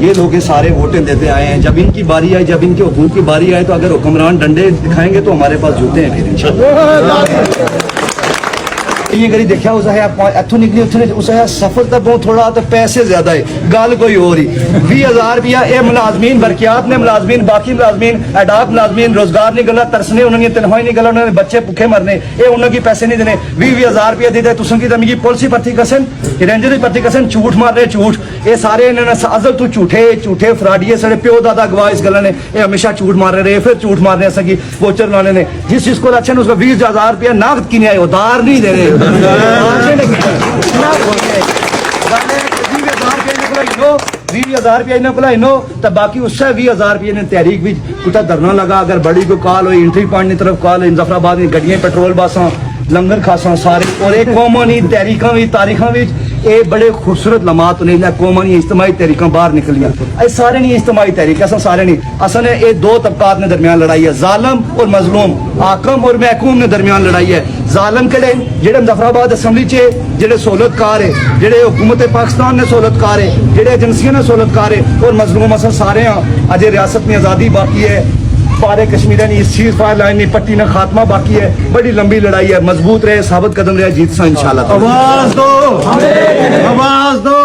یہ لوگ سارے ووٹیں دیتے آئے ہیں. جب ان کی باری آئی, جب ان کے حقوق کی باری آئے, تو اگر حکمران ڈنڈے دکھائیں گے تو ہمارے پاس جوتے ہیں پھر انشاءاللہ. یہ گری دیکھا اس ہے اتھو نکلی اس ہے سفر تک بہت تھوڑا تو پیسے زیادہ ہے, گل کوئی ہو رہی. 20,000 روپیہ اے ملازمین برقیات نے ملازمین باقی ملازمین ایڈاپ ملازمین روزگار نہیں گلا ترسنے, انہوں نے تنخواہ نہیں گلا, انہوں نے بچے بھوکے مرنے, اے انہوں کی پیسے نہیں دینے. 20,000 روپیہ دے دے تسوں کی تمی پالیسی پرتی کسن رینجر پرتی کسن جھوٹ مار رہے جھوٹ. یہ سارے انہوں نے ازل تو جھوٹے فراڈیے سارے پیو دادا گواہ اس گلا نے, یہ ہمیشہ جھوٹ مار رہے پھر جھوٹ مارنے سکی ووچر لانے نے. جس چیز کو اچھا اس کو 20,000 روپیہ نقد کی نہیں آئے, ادار نہیں دے رہے. 20,000 روپیہ باقی اس سے 20,000 روپیے نے تحریک بھی کتا دھرنا لگا. اگر بڑی کو کال ہوئی انٹری پوائنٹ کی طرف کال ہوئی, ظفرآباد میں گڈیاں پیٹرول باساں لنگر کھاساں سارے, اور ایک قومانی تحریکاں بھی تاریخاں بھی اے بڑے خوبصورت لمحات نہیں قومانی اجتماعی تحریکاں باہر نکلیاں. اے سارے نہیں اجتماعی تحریک اصل سارے نہیں, اصل ہے یہ دو طبقات نے درمیان لڑائی ہے, ظالم اور مظلوم, حاکم اور محکوم نے درمیان لڑائی ہے. ظالم کہڑے جڑے مظفرآباد اسمبلی چ جڑے سہولت کار ہے, جڑے حکومت پاکستان نے سہولت کار ہے, جڑے ایجنسیاں نے سہولت کار ہے, اور مظلوم اصل سارے ہیں. اجے ریاست میں آزادی باقی ہے, پارے کشمیر نے اس چیز فائر لائن نہیں پٹی نہ خاتمہ باقی ہے. بڑی لمبی لڑائی ہے, مضبوط رہے, ثابت قدم رہے, جیت سا انشاءاللہ. آواز دو, آواز دو.